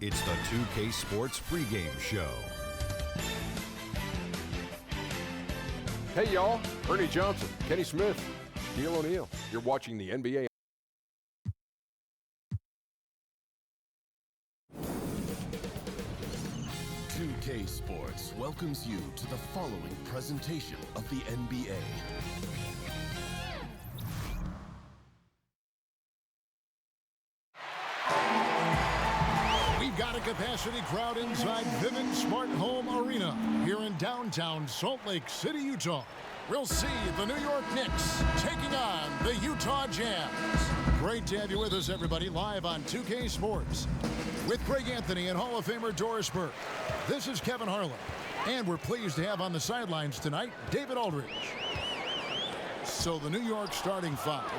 It's the 2K Sports pregame show. Hey, y'all. Ernie Johnson, Kenny Smith, Steele O'Neal. You're watching the NBA. 2K Sports welcomes you to the following presentation of the NBA. We've got a capacity crowd inside Vivint Smart Home Arena here in downtown Salt Lake City, Utah. We'll see the New York Knicks taking on the Utah Jazz. Great to have you with us, everybody, live on 2K Sports. With Greg Anthony and Hall of Famer Doris Burke, this is Kevin Harlan. And we're pleased to have on the sidelines tonight, David Aldridge. So the New York starting five.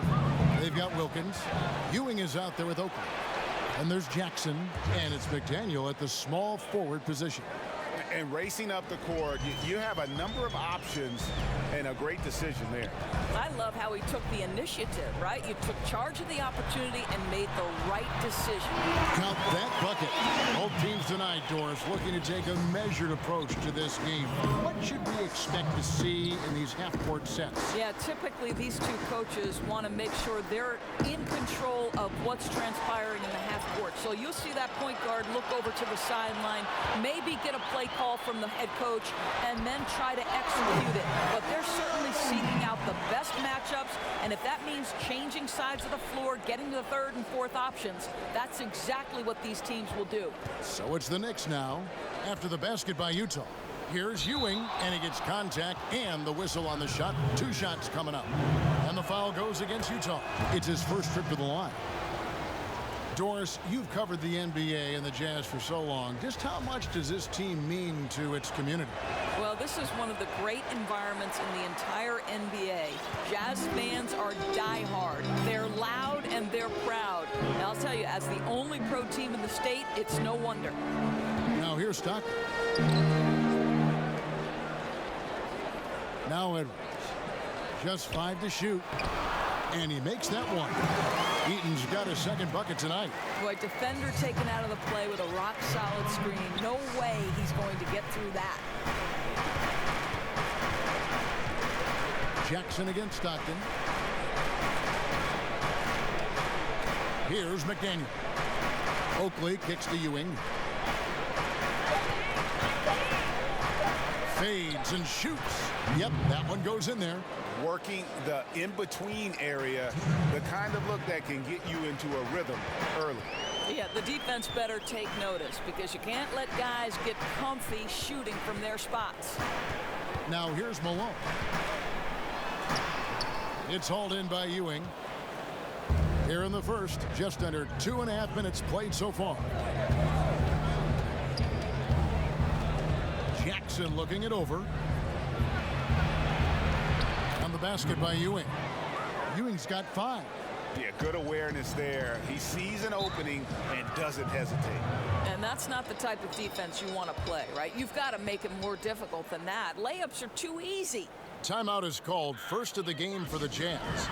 They've got Wilkins. Ewing is out there with Oakley. And there's Jackson, and it's McDaniel at the small forward position. And racing up the court, you have a number of options and a great decision there. I love how he took the initiative, right? You took charge of the opportunity and made the right decision. Count that bucket. Both teams tonight, Doris, looking to take a measured approach to this game. What should we expect to see in these half-court sets? Yeah, typically these two coaches want to make sure they're in control of what's transpiring in the half-court. So you'll see that point guard look over to the sideline, maybe get a play call from the head coach, and then try to execute it. But they're certainly seeking out the best matchups, and if that means changing sides of the floor, getting to the third and fourth options, that's exactly what these teams will do. So it's the Knicks now, after the basket by Utah. Here's Ewing, and he gets contact and the whistle on the shot. 2 shots coming up. And the foul goes against Utah. It's his first trip to the line. Doris, you've covered the NBA and the Jazz for so long. Just how much does this team mean to its community? Well, this is one of the great environments in the entire NBA. Jazz fans are diehard. They're loud and they're proud. And I'll tell you, as the only pro team in the state, it's no wonder. Now here's Stockton. Now Edwards. Just 5 to shoot. And he makes that one. Eaton's got a second bucket tonight. Boy, defender taken out of the play with a rock-solid screen. No way he's going to get through that. Jackson against Stockton. Here's McDaniel. Oakley kicks to Ewing. Fades and shoots. Yep, that one goes in there. Working the in-between area, the kind of look that can get you into a rhythm early. Yeah, the defense better take notice because you can't let guys get comfy shooting from their spots. Now here's Malone. It's hauled in by Ewing. Here in the first, just under 2.5 minutes played so far. Jackson looking it over. On the basket by Ewing. Ewing's got 5. Yeah, good awareness there. He sees an opening and doesn't hesitate. And that's not the type of defense you want to play, right? You've got to make it more difficult than that. Layups are too easy. Timeout is called, first of the game for the Jazz.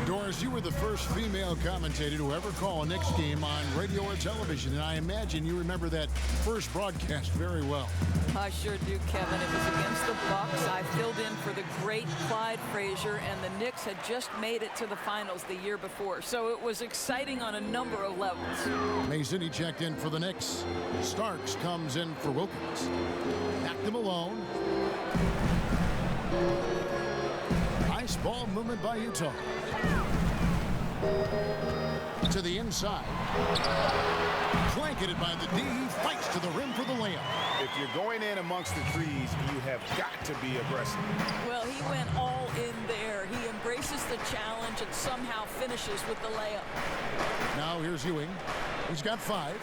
Doris, you were the first female commentator to ever call a Knicks game on radio or television, and I imagine you remember that first broadcast very well. I sure do, Kevin. It was against the Bucks. I filled in for the great Clyde Frazier, and the Knicks had just made it to the finals the year before, so it was exciting on a number of levels. Mason, he checked in for the Knicks. Starks comes in for Wilkins. Back to Malone. Nice ball movement by Utah. To the inside. Blanketed by the D. He fights to the rim for the layup. If you're going in amongst the trees, you have got to be aggressive. Well, he went all in there. He embraces the challenge and somehow finishes with the layup. Now here's Ewing. He's got 5.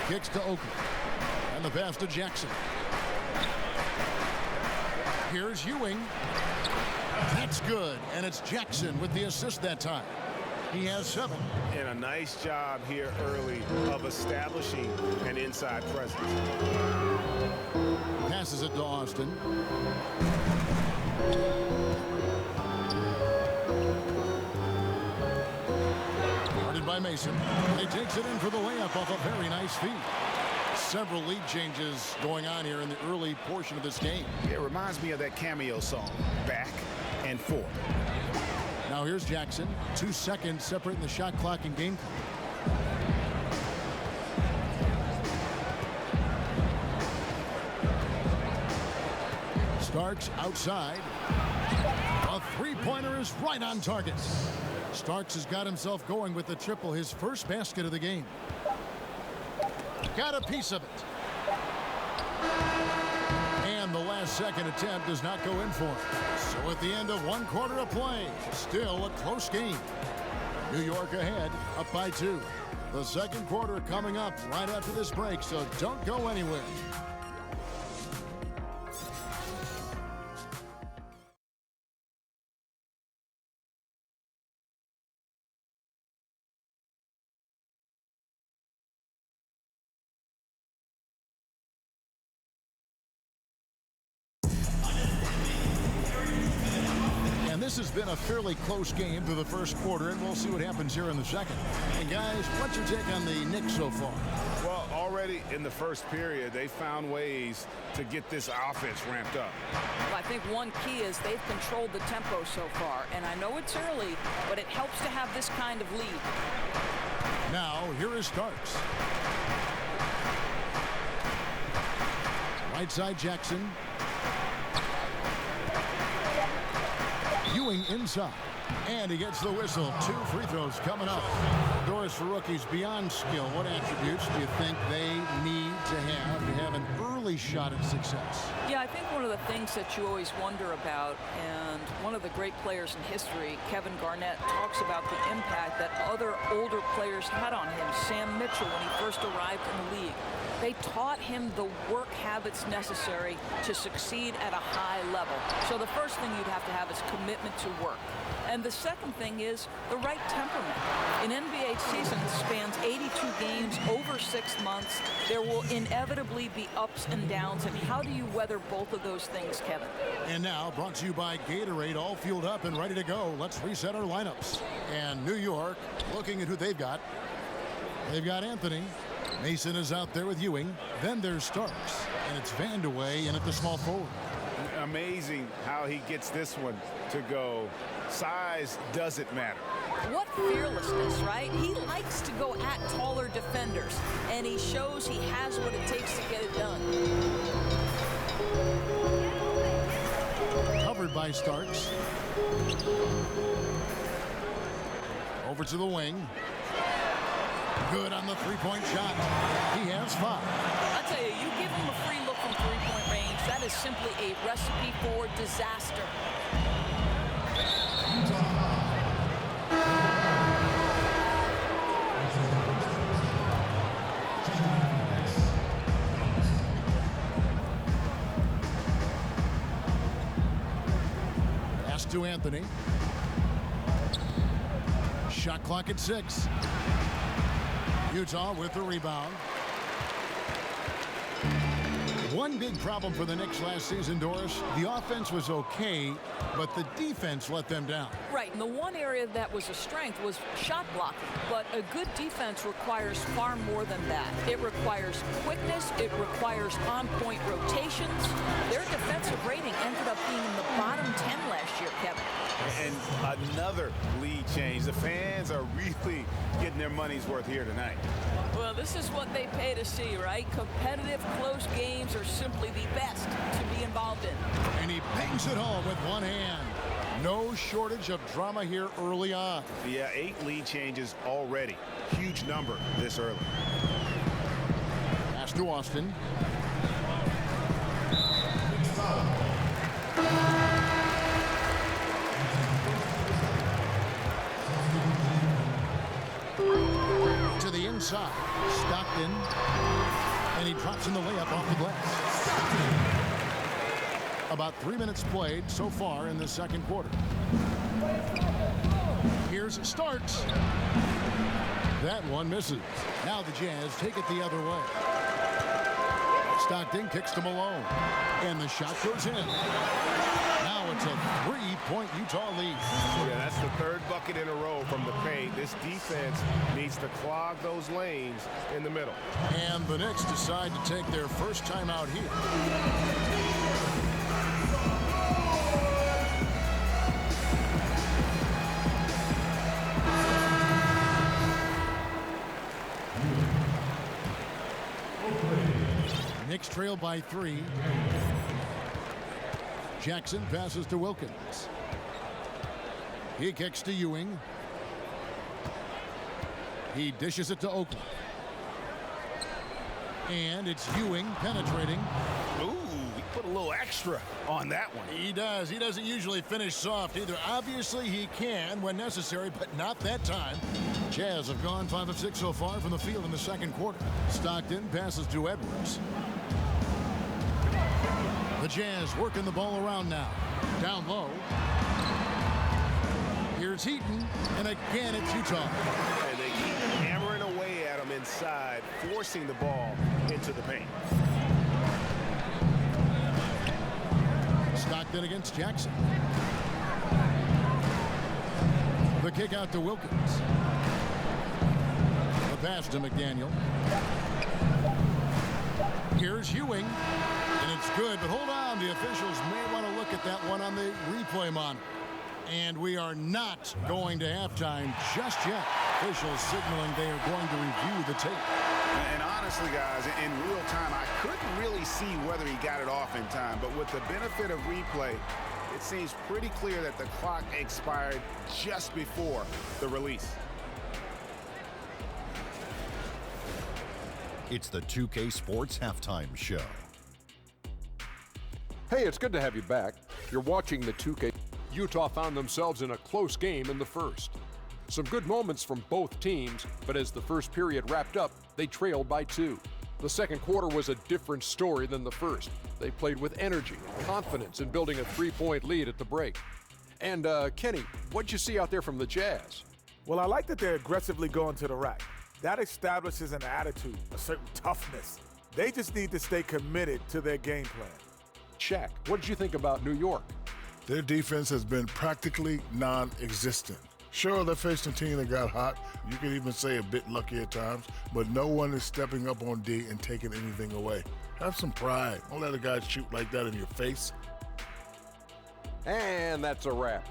Kicks to Oakley. And the pass to Jackson. Here's Ewing. That's good. And it's Jackson with the assist that time. He has 7. And a nice job here early of establishing an inside presence. Passes it to Austin. Guarded by by Mason. He takes it in for the layup off a very nice feed. Several lead changes going on here in the early portion of this game. It reminds me of that Cameo song, Back and Forth. Now here's Jackson. 2 seconds separating the shot clock and game clock. Starks outside. A three-pointer is right on target. Starks has got himself going with the triple, his first basket of the game. Got a piece of it. And the last second attempt does not go in for him. So at the end of 1 quarter of play, still a close game. New York ahead, up by 2. The second quarter coming up right after this break, so don't go anywhere. This has been a fairly close game through the first quarter, and we'll see what happens here in the second. And guys, what's your take on the Knicks so far? Well, already in the first period, they found ways to get this offense ramped up. Well, I think one key is they've controlled the tempo so far, and I know it's early, but it helps to have this kind of lead. Now, here is Starks. Right side Jackson. Ewing inside, and he gets the whistle. 2 free throws coming up. Doris, for rookies, beyond skill, what attributes do you think they need to have an early shot at success? Yeah, I think one of the things that you always wonder about, and one of the great players in history, Kevin Garnett, talks about the impact that other older players had on him. Sam Mitchell, when he first arrived in the league. They taught him the work habits necessary to succeed at a high level. So the first thing you'd have to have is commitment to work. And the second thing is the right temperament. An NBA season spans 82 games over 6 months. There will inevitably be ups and downs. And how do you weather both of those things, Kevin? And now, brought to you by Gatorade, all fueled up and ready to go. Let's reset our lineups. And New York, looking at who they've got. They've got Anthony. Mason is out there with Ewing. Then there's Starks. And it's Vandeweghe in at the small forward. Amazing how he gets this one to go. Size doesn't matter. What fearlessness, right? He likes to go at taller defenders, and he shows he has what it takes to get it done. Covered by Starks. Over to the wing. Good on the three-point shot. He has 5. I tell you, you give him a free look from three-point range, that is simply a recipe for disaster. Pass to Anthony. Shot clock at 6. Utah with the rebound. One big problem for the Knicks last season, Doris, the offense was okay, but the defense let them down. Right, and the one area that was a strength was shot blocking, but a good defense requires far more than that. It requires quickness, it requires on-point rotations. Their defensive rating ended up being in the bottom 10 last year, Kevin. And another lead change. The fans are really getting their money's worth here tonight. Well, this is what they pay to see, right? Competitive, close games are simply the best to be involved in. And he bangs it home with one hand. No shortage of drama here early on. Yeah, 8 lead changes already. Huge number this early. Pass to Austin. To the inside. Stockton. And he drops in the layup off the glass. About 3 minutes played so far in the second quarter. Here's Starks. That one misses. Now the Jazz take it the other way. Stockton kicks to Malone. And the shot goes in. Now Now it's a 3-point Utah lead. Yeah, that's the third bucket in a row from the paint. This defense needs to clog those lanes in the middle. And the Knicks decide to take their first time out here. Knicks trail by 3. Jackson passes to Wilkins. He kicks to Ewing. He dishes it to Oakland. And it's Ewing penetrating. Ooh, he put a little extra on that one. He does. He doesn't usually finish soft either. Obviously, he can when necessary, but not that time. Jazz have gone 5 of 6 so far from the field in the second quarter. Stockton passes to Edwards. The Jazz working the ball around now. Down low. Here's Heaton, and again it's Utah. And they keep hammering away at him inside, forcing the ball into the paint. Stockton against Jackson. The kick out to Wilkins. The pass to McDaniel. Here's Ewing. And it's good, but hold on. The officials may want to look at that one on the replay monitor. And we are not going to halftime just yet. Officials signaling they are going to review the tape. And honestly, guys, in real time, I couldn't really see whether he got it off in time. But with the benefit of replay, it seems pretty clear that the clock expired just before the release. It's the 2K Sports Halftime Show. Hey, it's good to have you back. You're watching the 2K. Utah found themselves in a close game in the first. Some good moments from both teams, but as the first period wrapped up, they trailed by 2. The second quarter was a different story than the first. They played with energy and confidence in building a 3-point lead at the break. And Kenny, what'd you see out there from the Jazz? Well, I like that they're aggressively going to the rack. That establishes an attitude, a certain toughness. They just need to stay committed to their game plan. Shaq, what did you think about New York? Their defense has been practically non-existent. Sure, they faced a team that got hot. You could even say a bit lucky at times, but no one is stepping up on D and taking anything away. Have some pride. Don't let a guy shoot like that in your face. And that's a wrap.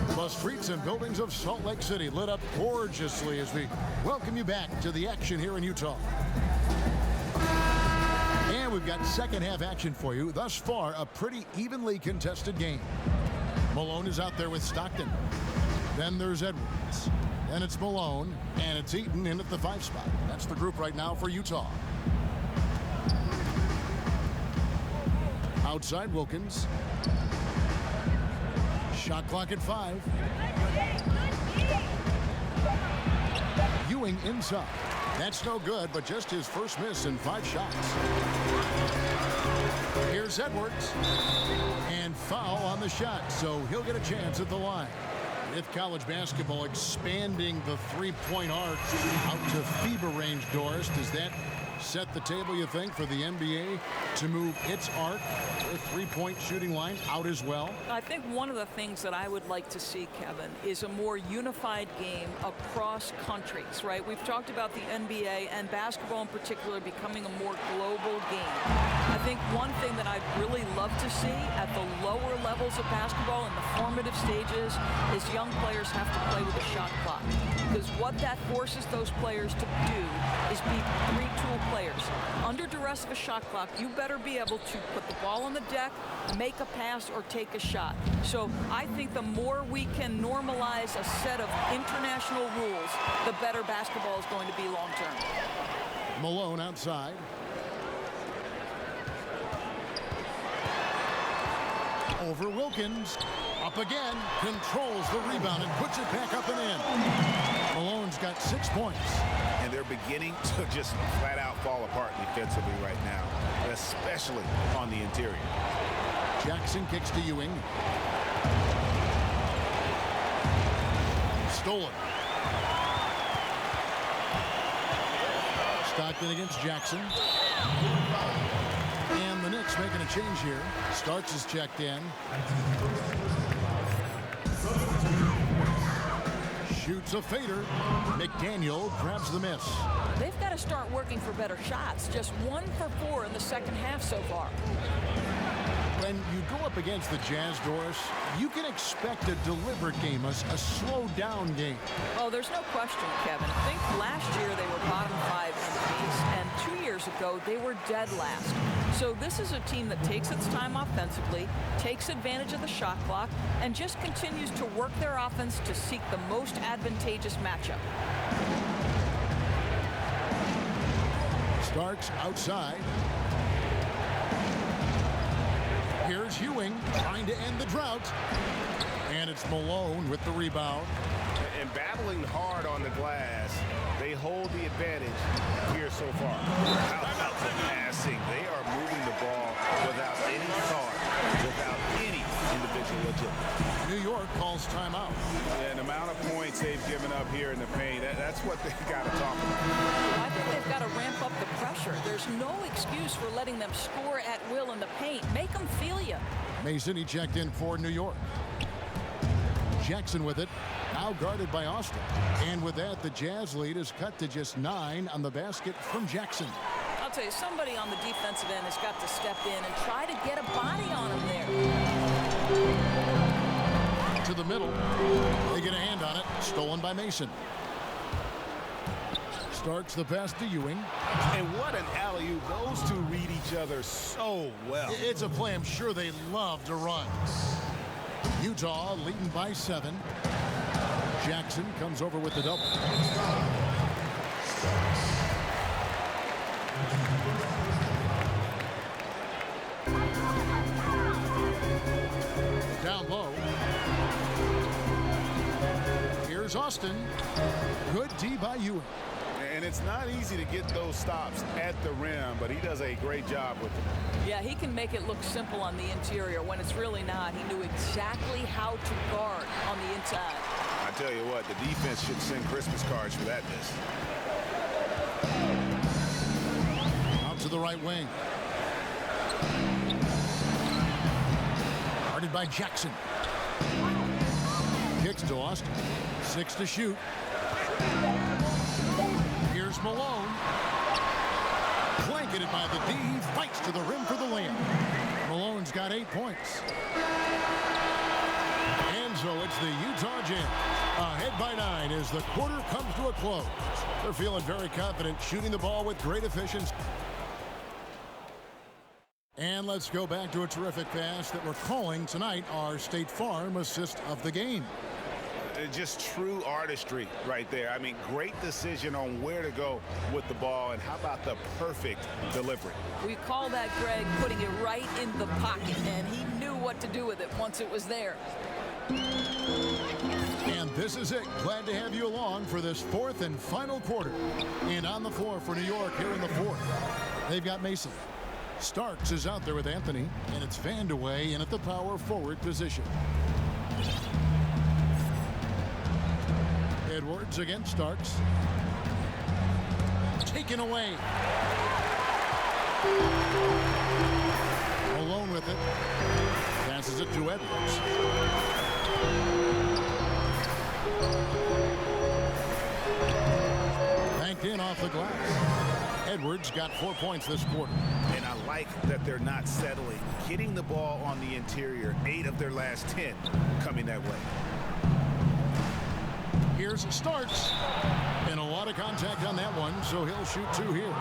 The streets and buildings of Salt Lake City lit up gorgeously as we welcome you back to the action here in Utah. And we've got second half action for you. Thus far, a pretty evenly contested game. Malone is out there with Stockton. Then there's Edwards. Then it's Malone, and it's Eaton in at the 5 spot. That's the group right now for Utah. Outside Wilkins. Shot clock at 5. Ewing inside. That's no good, but just his first miss in 5 shots. Here's Edwards. And foul on the shot, so he'll get a chance at the line. With college basketball expanding the 3-point arc out to FIBA range, Doris, does that set the table, you think, for the NBA to move its arc, their 3-point shooting line, out as well? I think one of the things that I would like to see, Kevin, is a more unified game across countries, right? We've talked about the NBA and basketball in particular becoming a more global game. I think one thing that I'd really love to see at the lower levels of basketball in the formative stages is young players have to play with a shot clock. Because what that forces those players to do is be 3-tool players. Under duress of a shot clock, you better be able to put the ball on the deck, make a pass, or take a shot. So I think the more we can normalize a set of international rules, the better basketball is going to be long term. Malone outside. Over Wilkins. Up again. Controls the rebound and puts it back up and in. Malone's got 6 points. And they're beginning to just flat out fall apart defensively right now, especially on the interior. Jackson kicks to Ewing. Stolen. Stockton against Jackson. And the Knicks making a change here. Starks is checked in. Shoots a fader. McDaniel grabs the miss. They've got to start working for better shots. Just 1 for 4 in the second half so far. When you go up against the Jazz, Doris, you can expect a deliberate game, a slowed down game. Oh, there's no question, Kevin. I think last year they were bottom 5 in the East, and 2 years ago they were dead last. So this is a team that takes its time offensively, takes advantage of the shot clock, and just continues to work their offense to seek the most advantageous matchup. Starks outside. Here's Ewing trying to end the drought. And it's Malone with the rebound. And battling hard on the glass, they hold the advantage here so far. How about the passing? They are moving the ball without any thought, without any individual agility. New York calls timeout. And the amount of points they've given up here in the paint, that's what they've got to talk about. I think they've got to ramp up the pressure. There's no excuse for letting them score at will in the paint. Make them feel you. Mason, he checked in for New York. Jackson with it, now guarded by Austin. And with that, the Jazz lead is cut to just 9 on the basket from Jackson. I'll tell you, somebody on the defensive end has got to step in and try to get a body on him there. To the middle. They get a hand on it. Stolen by Mason. Starts the pass to Ewing. And what an alley-oop. Those two read each other so well. It's a play I'm sure they love to run. Utah leading by 7. Jackson comes over with the double. Down low. Here's Austin. Good D by Ewing. And it's not easy to get those stops at the rim, but he does a great job with it. Yeah, he can make it look simple on the interior when it's really not. He knew exactly how to guard on the inside. I tell you what, the defense should send Christmas cards for that miss. Out to the right wing. Guarded by Jackson. Kicks to Austin. 6 to shoot. Here's Malone. Blanketed by the D. Fights to the rim for the layup. Malone's got 8 points. And so it's the Utah Jazz ahead by 9 as the quarter comes to a close. They're feeling very confident, shooting the ball with great efficiency. And let's go back to a terrific pass that we're calling tonight our State Farm assist of the game. Just true artistry right there. I mean, great decision on where to go with the ball, and how about the perfect delivery? We call that, Greg, putting it right in the pocket, and he knew what to do with it once it was there. And this is it. Glad to have you along for this 4th and final quarter. And on the floor for New York here in the 4th, they've got Mason. Starks is out there with Anthony, and it's Vandeweghe in at the power forward position. Edwards against Starks. Taken away. Malone with it. Passes it to Edwards. Banked in off the glass. Edwards got 4 points this quarter. And I like that they're not settling. Getting the ball on the interior, 8 of their last 10 coming that way. Here's Starks. And a lot of contact on that one, so he'll shoot 2 here.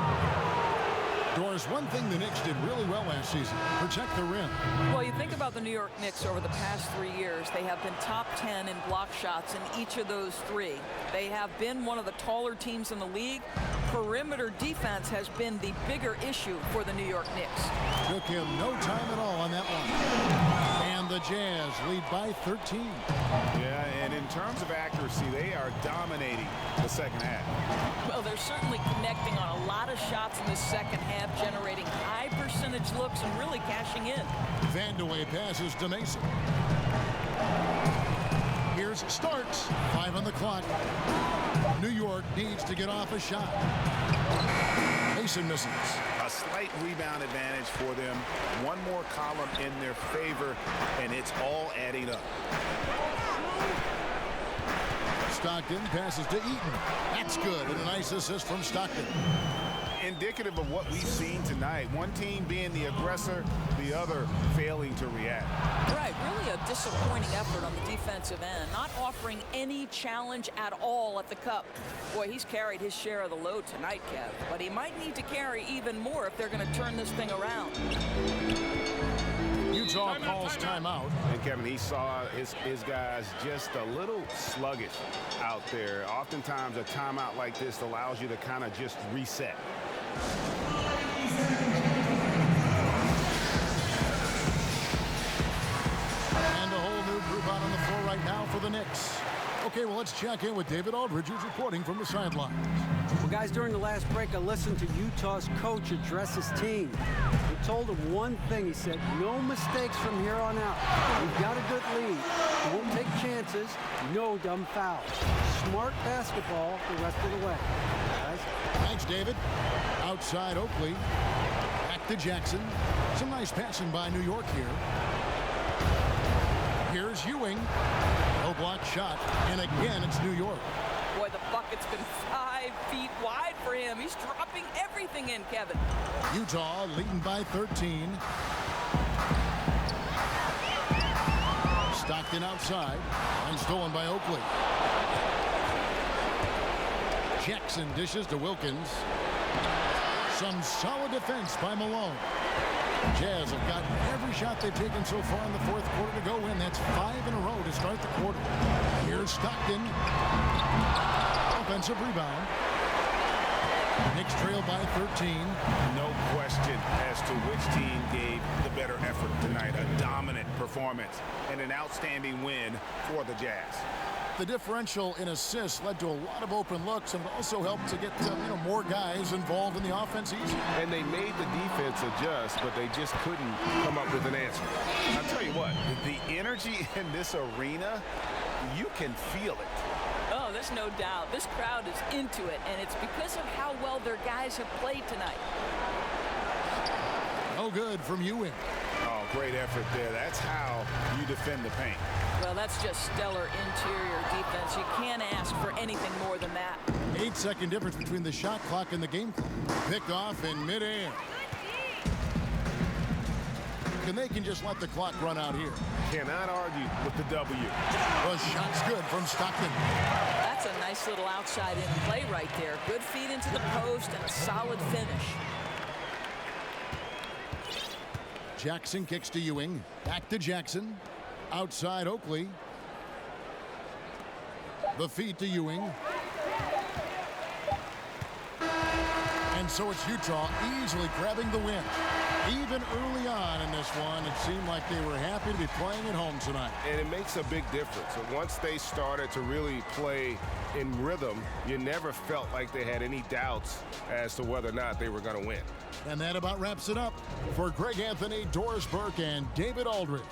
Doris, one thing the Knicks did really well last season, protect the rim. Well, you think about the New York Knicks over the past 3 years. They have been top 10 in block shots in each of those 3. They have been one of the taller teams in the league. Perimeter defense has been the bigger issue for the New York Knicks. Took him no time at all on that one. And the Jazz lead by 13. Yeah, and in terms of accuracy, they are dominating the second half. Well, they're certainly connecting on a lot of shots in the second half, generating high percentage looks and really cashing in. Vandeweghe passes to Mason. Here's Starks. 5 on the clock. New York needs to get off a shot. Jackson misses. A slight rebound advantage for them. One more column in their favor, and it's all adding up. Stockton passes to Eaton. That's good, and a nice assist from Stockton. Indicative of what we've seen tonight. One team being the aggressor, the other failing to react. Right, really a disappointing effort on the defensive end. Not offering any challenge at all at the cup. Boy, he's carried his share of the load tonight, Kev. But he might need to carry even more if they're going to turn this thing around. Utah calls timeout. And Kevin, he saw his guys just a little sluggish out there. Oftentimes a timeout like this allows you to kind of just reset. And a whole new group out on the floor right now for the Knicks. Okay, well, let's check in with David Aldridge, who's reporting from the sidelines. Well, guys, during the last break, I listened to Utah's coach address his team. He told them one thing. He said, no mistakes from here on out. We've got a good lead. We won't take chances. No dumb fouls. Smart basketball the rest of the way. Guys. Thanks, David. Outside Oakley. Back to Jackson. Some nice passing by New York here. Here's Ewing. No block shot. And again, it's New York. Boy, the bucket's been 5 feet wide for him. He's dropping everything in, Kevin. Utah leading by 13. Stockton outside. And stolen by Oakley. Jackson dishes to Wilkins. Some solid defense by Malone. Jazz have gotten every shot they've taken so far in the fourth quarter to go in. That's 5 in a row to start the quarter. Here's Stockton. Offensive rebound. Knicks trail by 13. No question as to which team gave the better effort tonight. A dominant performance and an outstanding win for the Jazz. The differential in assists led to a lot of open looks and also helped to get more guys involved in the offense easy. And they made the defense adjust, but they just couldn't come up with an answer. I'll tell you what, the energy in this arena, you can feel it. Oh, there's no doubt. This crowd is into it, and it's because of how well their guys have played tonight. No good from Ewing. Oh, great effort there. That's how you defend the paint. Well, that's just stellar interior defense. You can't ask for anything more than that. 8-second difference between the shot clock and the game clock. Picked off in midair. And they can just let the clock run out here. Cannot argue with the W. The shot's good from Stockton. That's a nice little outside-in play right there. Good feed into the post and a solid finish. Jackson kicks to Ewing. Back to Jackson. Outside Oakley. The feed to Ewing. And so it's Utah easily grabbing the win. Even early on in this one, it seemed like they were happy to be playing at home tonight. And it makes a big difference. And once they started to really play in rhythm, you never felt like they had any doubts as to whether or not they were going to win. And that about wraps it up. For Greg Anthony, Doris Burke, and David Aldridge,